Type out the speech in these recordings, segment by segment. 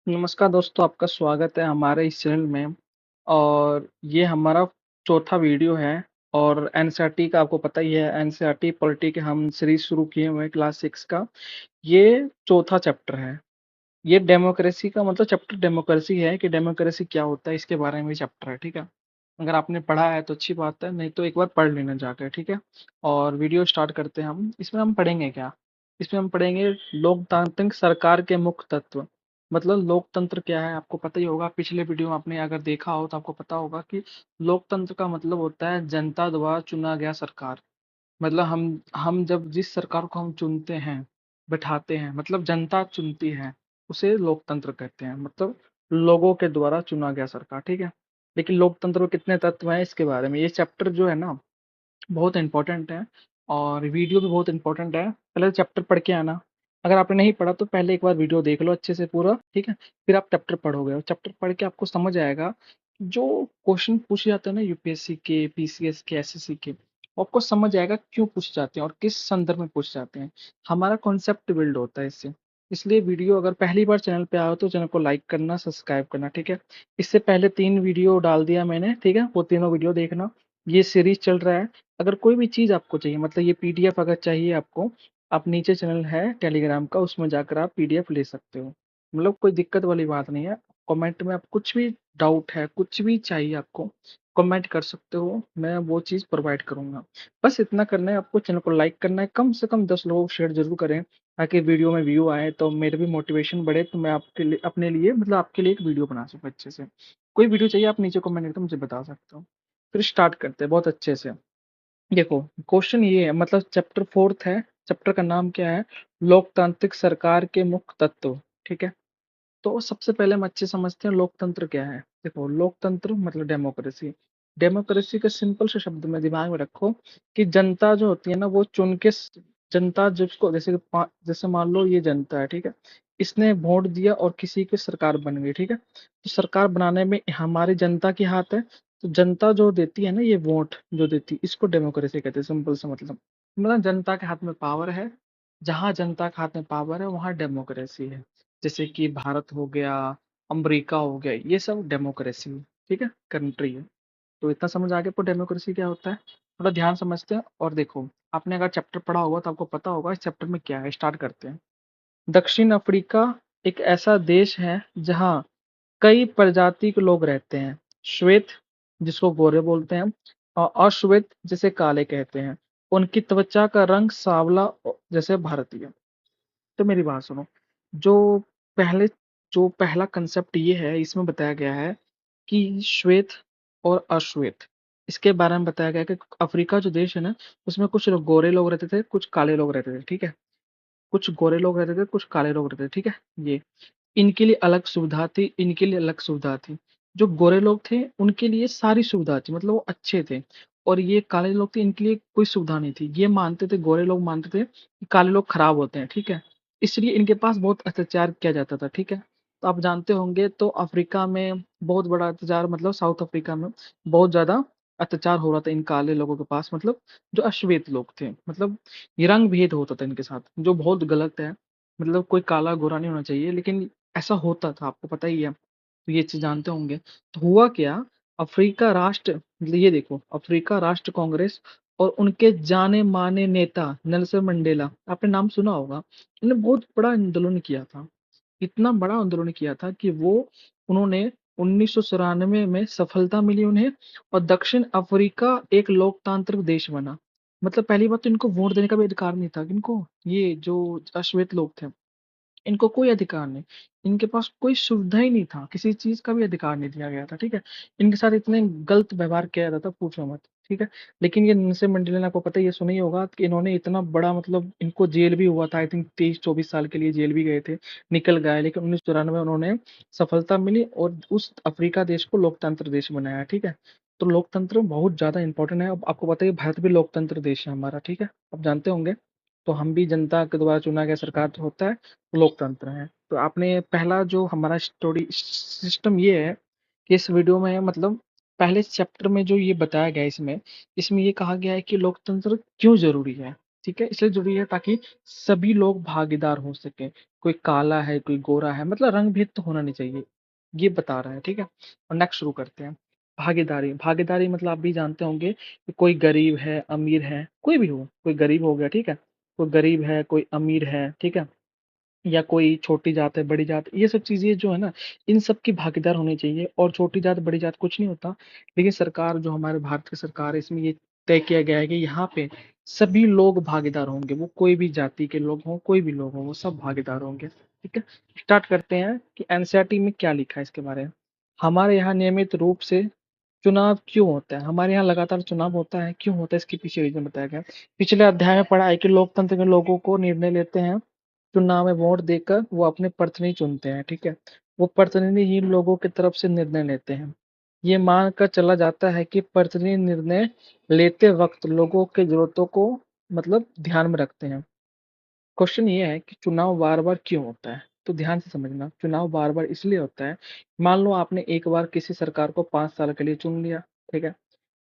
नमस्कार दोस्तों, आपका स्वागत है हमारे इस चैनल में। और ये हमारा चौथा वीडियो है। और एनसीईआरटी का आपको पता ही है, एनसीईआरटी पॉलिटी के हम सीरीज शुरू किए हुए हैं क्लास 6 का। ये चौथा चैप्टर है। ये डेमोक्रेसी का मतलब चैप्टर डेमोक्रेसी है कि डेमोक्रेसी क्या होता है, इसके बारे में चैप्टर है। ठीक है, अगर आपने पढ़ा है तो अच्छी बात है, नहीं तो एक बार पढ़ लेना जाकर। ठीक है, और वीडियो स्टार्ट करते हैं। हम इसमें हम पढ़ेंगे क्या? इसमें हम पढ़ेंगे लोकतांत्रिक सरकार के मुख्य तत्व। मतलब लोकतंत्र क्या है, आपको पता ही होगा। पिछले वीडियो में आपने अगर देखा हो तो आपको पता होगा कि लोकतंत्र का मतलब होता है जनता द्वारा चुना गया सरकार। मतलब हम जब जिस सरकार को हम चुनते हैं, बैठाते हैं, मतलब जनता चुनती है, उसे लोकतंत्र कहते हैं। मतलब लोगों के द्वारा चुना गया सरकार। ठीक है, लेकिन लोकतंत्र में कितने तत्व हैं, इसके बारे में ये चैप्टर जो है ना, बहुत इंपॉर्टेंट है। और वीडियो भी बहुत इंपॉर्टेंट है। पहले चैप्टर पढ़ के आना। अगर आपने नहीं पढ़ा तो पहले एक बार वीडियो देख लो अच्छे से पूरा। ठीक है, फिर आप चैप्टर पढ़ोगे और चैप्टर पढ़ के आपको समझ आएगा। जो क्वेश्चन पूछे जाते हैं ना, यूपीएससी के, पीसीएस के, एसएससी के, वो आपको समझ आएगा क्यों पूछे जाते हैं और किस संदर्भ में पूछे जाते हैं। हमारा कॉन्सेप्ट बिल्ड होता है इससे। इसलिए वीडियो अगर पहली बार चैनल पे आओ तो चैनल को लाइक करना, सब्सक्राइब करना। ठीक है, इससे पहले 3 वीडियो डाल दिया मैंने। ठीक है, वो तीनों वीडियो देखना। ये सीरीज चल रहा है। अगर कोई भी चीज़ आपको चाहिए, मतलब ये पीडीएफ अगर चाहिए आपको, आप नीचे चैनल है टेलीग्राम का, उसमें जाकर आप पीडीएफ ले सकते हो। मतलब कोई दिक्कत वाली बात नहीं है। कमेंट में आप कुछ भी डाउट है, कुछ भी चाहिए आपको, कमेंट कर सकते हो, मैं वो चीज़ प्रोवाइड करूंगा। बस इतना करना है आपको, चैनल को लाइक करना है, कम से कम 10 लोगों को शेयर जरूर करें, ताकि वीडियो में व्यू आए तो मेरे भी मोटिवेशन बढ़े, तो मैं आपके लिए, अपने लिए, मतलब आपके लिए एक वीडियो बना सकूँ अच्छे से। कोई वीडियो चाहिए आप नीचे कमेंट करके मुझे बता सकते हो। फिर स्टार्ट करते हैं बहुत अच्छे से। देखो, क्वेश्चन ये है, मतलब चैप्टर फोर्थ है। चैप्टर का नाम क्या है? लोकतांत्रिक सरकार के मुख्य तत्व। ठीक है, तो सबसे पहले हम अच्छे समझते हैं लोकतंत्र क्या है। देखो, लोकतंत्र मतलब डेमोक्रेसी। डेमोक्रेसी के सिंपल से शब्द में दिमाग में रखो कि जनता जो होती है ना, वो चुन के जनता जिसको, जैसे जैसे मान लो ये जनता है। ठीक है, इसने वोट दिया और किसी की सरकार बन गई। ठीक है, तो सरकार बनाने में हमारी जनता की हाथ है। तो जनता जो देती है ना, ये वोट जो देती है, इसको डेमोक्रेसी कहते हैं। सिंपल से मतलब जनता के हाथ में पावर है। जहां जनता के हाथ में पावर है वहां डेमोक्रेसी है। जैसे कि भारत हो गया, अमेरिका हो गया, ये सब डेमोक्रेसी है। ठीक है, कंट्री है। तो इतना समझ आ गया आपको डेमोक्रेसी क्या होता है। थोड़ा ध्यान समझते हैं और देखो, आपने अगर चैप्टर पढ़ा होगा तो आपको पता होगा इस चैप्टर में क्या है। स्टार्ट करते हैं। दक्षिण अफ्रीका एक ऐसा देश है जहाँ कई प्रजाति के लोग रहते हैं। श्वेत, जिसको गोरे बोलते हैं, और अश्वेत, जिसे काले कहते हैं। उनकी त्वचा का रंग सांवला, जैसे भारतीय। तो मेरी बात सुनो। जो पहले जो पहला कंसेप्ट ये है, इसमें बताया गया है कि श्वेत और अश्वेत, इसके बारे में बताया गया है कि अफ्रीका जो देश है ना, उसमें कुछ लोग गोरे लोग रहते थे, कुछ काले लोग रहते थे। ठीक है, कुछ गोरे लोग रहते थे, कुछ काले लोग रहते थे। ठीक है, ये इनके लिए अलग सुविधा थी, इनके लिए अलग सुविधा थी। जो गोरे लोग थे उनके लिए सारी सुविधा थी, मतलब वो अच्छे थे। और ये काले लोग थे, इनके लिए कोई सुविधा नहीं थी। ये मानते थे, गोरे लोग मानते थे कि काले लोग खराब होते हैं। ठीक है, इसलिए इनके पास बहुत अत्याचार किया जाता था। ठीक है, तो आप जानते होंगे, तो अफ्रीका में बहुत बड़ा अत्याचार, मतलब साउथ अफ्रीका में बहुत ज्यादा अत्याचार हो रहा था इन काले लोगों के पास, मतलब जो अश्वेत लोग थे। मतलब ये रंग भेद होता था इनके साथ, जो बहुत गलत है। मतलब कोई काला गोरा नहीं होना चाहिए, लेकिन ऐसा होता था, आपको पता ही है, तो ये चीज जानते होंगे। तो हुआ क्या, अफ्रीका राष्ट्र, मतलब ये देखो, अफ्रीका राष्ट्र कांग्रेस और उनके जाने माने नेता नेल्सन मंडेला, आपने नाम सुना होगा, उन्होंने बहुत बड़ा आंदोलन किया था। इतना बड़ा आंदोलन किया था कि वो, उन्होंने 1994 में सफलता मिली उन्हें, और दक्षिण अफ्रीका एक लोकतांत्रिक देश बना। मतलब पहली बात तो इनको वोट देने का भी अधिकार नहीं था। इनको, ये जो अश्वेत लोग थे, इनको कोई अधिकार नहीं। इनके पास कोई सुविधा ही नहीं था, किसी चीज का भी अधिकार नहीं दिया गया था। ठीक है, इनके साथ इतने गलत व्यवहार किया जाता था, पूछो मत। ठीक है, लेकिन ये नेल्सन मंडेला ने, आपको पता है, ये सुना ही होगा कि इन्होंने इतना बड़ा, मतलब इनको जेल भी हुआ था, आई थिंक 23-24 साल के लिए जेल भी गए थे, निकल गए। लेकिन 1994 में उन्होंने सफलता मिली और उस अफ्रीका देश को लोकतंत्र देश बनाया। ठीक है, तो लोकतंत्र बहुत ज्यादा इंपॉर्टेंट है। अब आपको पता है भारत भी लोकतंत्र देश है हमारा। ठीक है, आप जानते होंगे। तो हम भी जनता के द्वारा चुना गया सरकार जो होता है, लोकतंत्र है। तो आपने पहला जो हमारा स्टोरी सिस्टम ये है कि इस वीडियो में, मतलब पहले चैप्टर में जो ये बताया गया है, इसमें इसमें ये कहा गया है कि लोकतंत्र क्यों जरूरी है। ठीक है? इसलिए ज़रूरी है ताकि सभी लोग भागीदार हो सकें। कोई काला है, कोई गोरा है, मतलब रंग-भेद तो होना नहीं चाहिए। ये बता रहा है, ठीक है? और नेक्स्ट शुरू करते हैं। भागीदारी, भागीदारी मतलब आप भी जानते होंगे कि कोई गरीब है, अमीर है, कोई भी हो, कोई गरीब हो गया, ठीक है? कोई गरीब है, कोई अमीर है, ठीक है? या कोई छोटी जात है, बड़ी जात, ये सब चीज़ें जो है ना, इन सब की भागीदार होनी चाहिए और छोटी जात, बड़ी जात कुछ नहीं होता। लेकिन सरकार जो हमारे भारत की सरकार है, इसमें ये तय किया गया है कि यहाँ पे सभी लोग भागीदार होंगे, वो कोई भी जाति के लोग हों, कोई भी लोग हों, वो सब भागीदार होंगे। ठीक है? स्टार्ट करते हैं कि एनसीईआरटी में क्या लिखा है इसके बारे में। हमारे यहाँ नियमित रूप से चुनाव क्यों होता है? हमारे यहाँ लगातार चुनाव होता है, क्यों होता है इसके पीछे रीज़न बताया गया है। पिछले अध्याय में पढ़ा है कि लोकतंत्र में लोगों को निर्णय लेते हैं, चुनाव में वोट देकर वो अपने प्रतिनिधि चुनते हैं, ठीक है? वो प्रतिनिधि ही लोगों की तरफ से निर्णय लेते हैं। ये मानकर चला जाता है कि प्रतिनिधि निर्णय लेते वक्त लोगों की जरूरतों को मतलब ध्यान में रखते हैं। क्वेश्चन ये है कि चुनाव बार-बार क्यों होता है? तो ध्यान से समझना, चुनाव बार-बार इसलिए होता है, मान लो आपने एक बार किसी सरकार को 5 साल के लिए चुन लिया, ठीक है?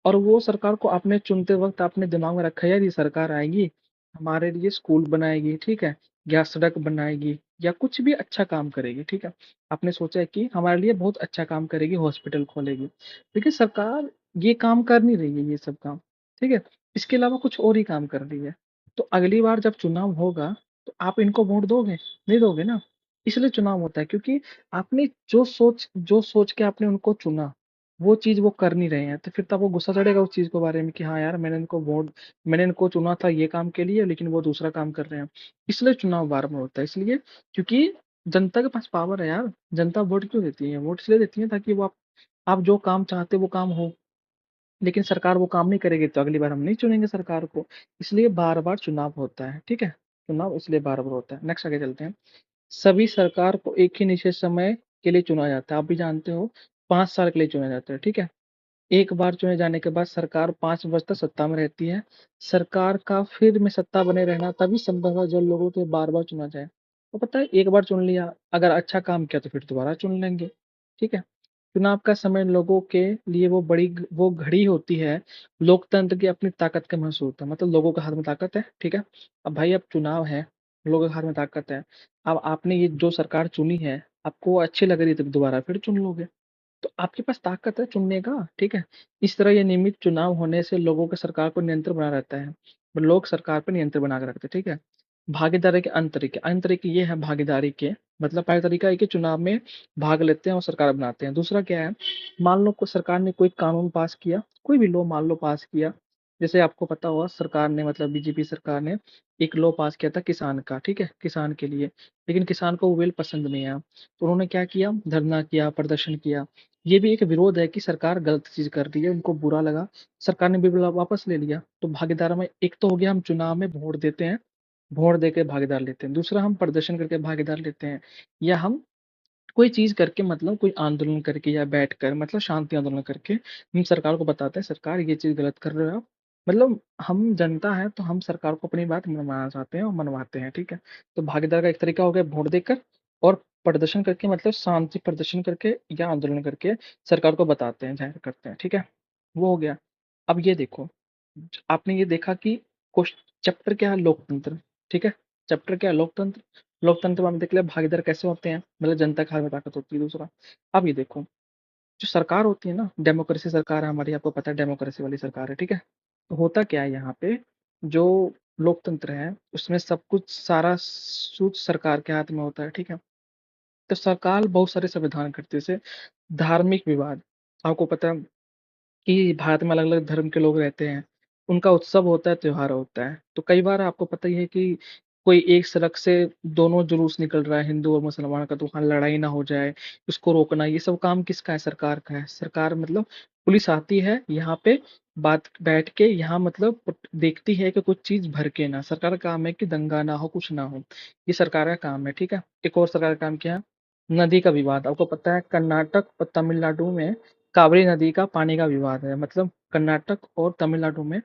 और वो सरकार को आपने चुनते वक़्त आपने दिमाग में रखा है यार ये सरकार आएगी, हमारे लिए स्कूल बनाएगी, ठीक है? या सड़क बनाएगी या कुछ भी अच्छा काम करेगी, ठीक है? आपने सोचा है कि हमारे लिए बहुत अच्छा काम करेगी, हॉस्पिटल खोलेगी। लेकिन सरकार ये काम कर नहीं रही है ये सब काम, ठीक है? इसके अलावा कुछ और ही काम कर रही है। तो अगली बार जब चुनाव होगा, तो आप इनको वोट दोगे? नहीं दोगे ना। इसलिए चुनाव होता है क्योंकि आपने जो सोच के आपने उनको चुना, वो चीज़ वो कर नहीं रहे हैं, तो फिर तो आपको गुस्सा चढ़ेगा उस चीज़ के बारे में कि हाँ यार मैंने इनको चुना था ये काम के लिए लेकिन वो दूसरा काम कर रहे हैं। इसलिए चुनाव बार-बार होता है, इसलिए क्योंकि जनता के पास पावर है यार, जनता वोट क्यों देती है? वोट इसलिए देती है ताकि वो आप जो काम चाहते हो वो काम हो। लेकिन सरकार वो काम नहीं करेगी तो अगली बार हम नहीं चुनेंगे सरकार को। इसलिए बार-बार चुनाव होता है, ठीक है? चुनाव इसलिए बार-बार होता है। नेक्स्ट आगे चलते हैं। सभी सरकार को एक ही निश्चित समय के लिए चुना जाता है। आप भी जानते हो 5 साल के लिए चुना जाता है, ठीक है? एक बार चुने जाने के बाद सरकार 5 वर्ष तक सत्ता में रहती है। सरकार का फिर में सत्ता बने रहना तभी संभव है जब लोगों को बार-बार चुना जाए। तो पता है एक बार चुन लिया, अगर अच्छा काम किया तो फिर दोबारा चुन लेंगे, ठीक है? चुनाव का समय लोगों के लिए वो घड़ी होती है, लोकतंत्र की अपनी ताकत का महसूस होता है। मतलब लोगों के हाथ में ताकत है, ठीक है? अब भाई अब चुनाव है, लोगों के हाथ में ताकत है। अब आपने ये जो सरकार चुनी है, आपको वो अच्छी लग रही है तो दोबारा फिर चुन लोगे। तो आपके पास ताकत है चुनने का, ठीक है? इस तरह ये नियमित चुनाव होने से लोगों का सरकार पर नियंत्रण बना रहता है। लोग सरकार पे नियंत्रण बना के रखते हैं, ठीक है? भागीदारी के अन्य तरीके ये हैं भागीदारी के, मतलब पहला तरीका है कि चुनाव में भाग लेते हैं और सरकार बनाते हैं। दूसरा क्या है, मान लो को सरकार ने कोई कानून पास किया, कोई भी लॉ मान लो पास किया, जैसे आपको पता होगा सरकार ने मतलब बीजेपी सरकार ने एक लॉ पास किया था किसान का, ठीक है? किसान के लिए, लेकिन किसान को वो बिल पसंद नहीं आया, तो उन्होंने क्या किया, धरना किया, प्रदर्शन किया। ये भी एक विरोध है कि सरकार गलत चीज़ कर रही है, उनको बुरा लगा, सरकार ने बिल वापस ले लिया। तो भागीदारी में एक तो हो गया हम चुनाव में वोट देते हैं, वोट देके भागीदार लेते हैं। दूसरा हम प्रदर्शन करके भागीदार लेते हैं या हम कोई चीज़ करके मतलब कोई आंदोलन करके या बैठकर मतलब शांति आंदोलन करके हम सरकार को बताते हैं सरकार ये चीज़ गलत कर रहे हो आप। मतलब हम जनता है तो हम सरकार को अपनी बात मनवाना चाहते हैं और मनवाते हैं, ठीक है? तो भागीदार का एक तरीका हो गया वोट देकर और प्रदर्शन करके मतलब शांति प्रदर्शन करके या आंदोलन करके सरकार को बताते हैं, ज़ाहिर करते हैं, ठीक है? वो हो गया। अब ये देखो, आपने ये देखा कि क्वेश चैप्टर क्या है लोकतंत्र, ठीक है? चैप्टर क्या है लोकतंत्र। लोकतंत्र में हमने देख लिया भागीदार कैसे होते हैं, मतलब जनता के हाथ में ताकत होती है दूसरा। अब ये देखो, जो सरकार होती है ना, डेमोक्रेसी सरकार है हमारी, आपको पता है डेमोक्रेसी वाली सरकार है, ठीक है? तो होता क्या है यहाँ पे, जो लोकतंत्र है, उसमें सब कुछ सारा सूद सरकार के हाथ में होता है, ठीक है? तो सरकार बहुत सारे संविधान करती है, जैसे धार्मिक विवाद, आपको पता है कि भारत में अलग-अलग धर्म के लोग रहते हैं। उनका उत्सव होता है, त्योहार होता है। तो कई बार आपको पता ही है कि कोई एक सड़क से दोनों जुलूस निकल रहा है, हिंदू और मुसलमान का, तो वहाँ लड़ाई ना हो जाए, उसको रोकना, ये सब काम किसका है? सरकार का है। सरकार मतलब पुलिस आती है यहाँ पे बात बैठ के यहाँ मतलब देखती है कि कुछ चीज़ भड़के ना। सरकार का काम है कि दंगा ना हो, कुछ ना हो। ये सरकार का काम है, ठीक है? एक और सरकार का काम क्या है? नदी का विवाद। आपको पता है कर्नाटक और तमिलनाडु में कावेरी नदी का पानी का विवाद है, मतलब कर्नाटक और तमिलनाडु में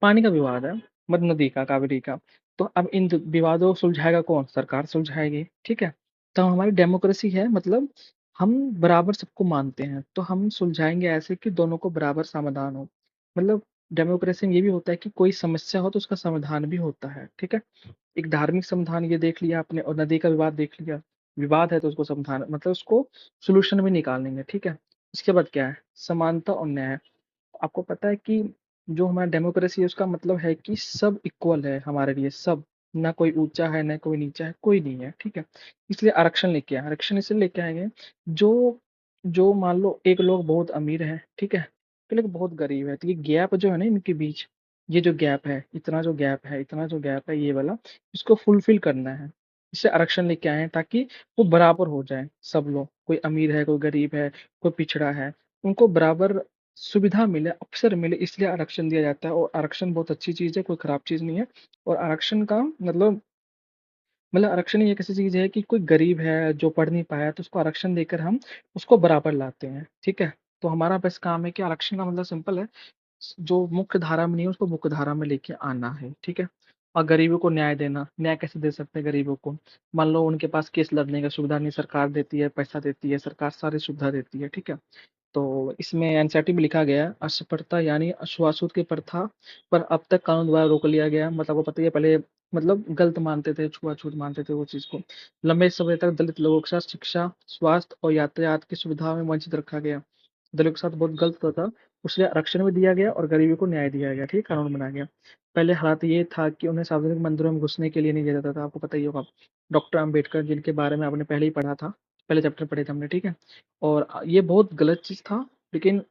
पानी का विवाद है, मत नदी का, कावेरी का। तो अब इन विवादों को सुलझाएगा कौन? सरकार सुलझाएगी, ठीक है? तो हमारी डेमोक्रेसी है, मतलब हम बराबर सबको मानते हैं, तो हम सुलझाएंगे ऐसे कि दोनों को बराबर समाधान हो। मतलब डेमोक्रेसी में ये भी होता है कि कोई समस्या हो तो उसका समाधान भी होता है, ठीक है? एक धार्मिक समाधान ये देख लिया आपने और नदी का विवाद देख लिया। विवाद है तो उसको समाधान मतलब उसको सॉल्यूशन भी निकालेंगे, ठीक है? इसके बाद क्या है? समानता और न्याय। आपको पता है कि जो हमारा डेमोक्रेसी है उसका मतलब है कि सब इक्वल है हमारे लिए, सब। ना कोई ऊँचा है, ना कोई नीचा है, कोई नहीं है, ठीक है? इसलिए आरक्षण लेके आए। आरक्षण इसलिए लेके आएँगे जो जो मान लो एक लोग बहुत अमीर हैं, ठीक है? एक लोग बहुत गरीब है, तो ये गैप जो है ना इनके बीच, ये जो गैप है, इतना जो गैप है, इतना जो गैप है ये वाला, इसको फुलफिल करना है। इससे आरक्षण लेके आए हैं ताकि वो बराबर हो जाए सब लोग। कोई अमीर है, कोई गरीब है, कोई पिछड़ा है, उनको बराबर सुविधा मिले, अवसर मिले, इसलिए आरक्षण दिया जाता है। और आरक्षण बहुत अच्छी चीज़ है, कोई खराब चीज़ नहीं है। और आरक्षण का मतलब आरक्षण ये कैसी चीज़ है कि कोई गरीब है जो पढ़ नहीं पाया तो उसको आरक्षण देकर हम उसको बराबर लाते हैं, ठीक है? तो हमारा बस काम है कि आरक्षण का मतलब सिंपल है, जो मुख्य धारा में नहीं है उसको मुख्य धारा में लेके आना है, ठीक है? और गरीबों को न्याय देना। न्याय कैसे दे सकते हैं गरीबों को? मान लो उनके पास केस लड़ने का सुविधा नहीं, सरकार देती है, पैसा देती है, सरकार सारी सुविधा देती है, ठीक है? तो इसमें एनसीईआरटी में लिखा गया है, अस्पृश्यता यानी अछूआछूत की प्रथा पर अब तक कानून द्वारा रोक लिया गया है। मतलब आपको पता ही है पहले मतलब गलत मानते थे, छुआछूत मानते थे वो चीज़ को। लंबे समय तक दलित लोगों के साथ शिक्षा, स्वास्थ्य और यातायात की सुविधा में वंचित रखा गया। दलित के साथ बहुत गलत होता था, इसलिए आरक्षण भी दिया गया और गरीबी को न्याय दिया गया, ठीक है? कानून बनाया गया। पहले हालात ये था कि उन्हें सार्वजनिक मंदिरों में घुसने के लिए नहीं दिया जाता था, आपको पता ही होगा। डॉक्टर अम्बेडकर जिनके बारे में आपने पहले ही पढ़ा था, पहले चैप्टर पढ़े थे हमने, ठीक है? और ये बहुत गलत चीज़ था, लेकिन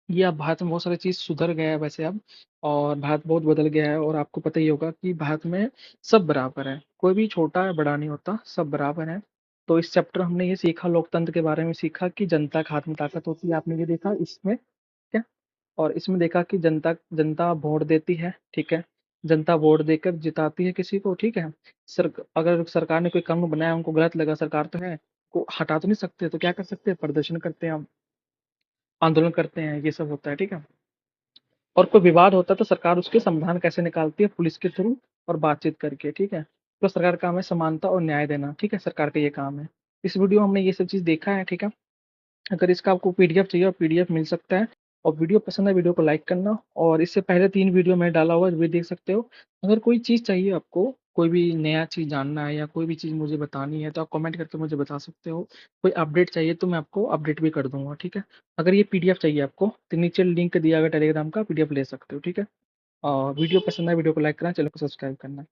ये अब भारत में बहुत सारी चीज़ सुधर गया है वैसे अब। और भारत बहुत बदल गया है और आपको पता ही होगा कि भारत में सब बराबर है, कोई भी छोटा या बड़ा नहीं होता, सब बराबर है। तो इस चैप्टर हमने ये सीखा, लोकतंत्र के बारे में सीखा कि जनता के हाथ में ताकत होती है, आपने ये देखा इसमें, क्या? और इसमें देखा कि जनता जनता वोट देती है, ठीक है? जनता वोट देकर जिताती है किसी को, ठीक है? अगर सरकार ने कोई कानून बनाया उनको गलत लगा, सरकार तो है, को हटा तो नहीं सकते, तो क्या कर सकते हैं? प्रदर्शन करते हैं हम, आंदोलन करते हैं, ये सब होता है, ठीक है? और कोई विवाद होता है तो सरकार उसके समाधान कैसे निकालती है? पुलिस के थ्रू और बातचीत करके, ठीक है? तो सरकार का काम है समानता और न्याय देना, ठीक है? सरकार का ये काम है। इस वीडियो में हमने ये सब चीज़ देखा है, ठीक है? अगर इसका आपको पीडीएफ चाहिए और पीडीएफ मिल सकता है। और वीडियो पसंद है वीडियो को लाइक करना, और इससे पहले 3 वीडियो मैंने डाला हुआ है, वो भी देख सकते हो। अगर कोई चीज़ चाहिए आपको, कोई भी नया चीज़ जानना है या कोई भी चीज़ मुझे बतानी है तो आप कमेंट करके मुझे बता सकते हो। कोई अपडेट चाहिए तो मैं आपको अपडेट भी कर दूँगा, ठीक है? अगर ये पीडीएफ चाहिए आपको तो नीचे लिंक दिया हुआ है टेलीग्राम का, पीडीएफ ले सकते हो, ठीक है? वीडियो पसंद है वीडियो को लाइक करना, चैनल को सब्सक्राइब करना।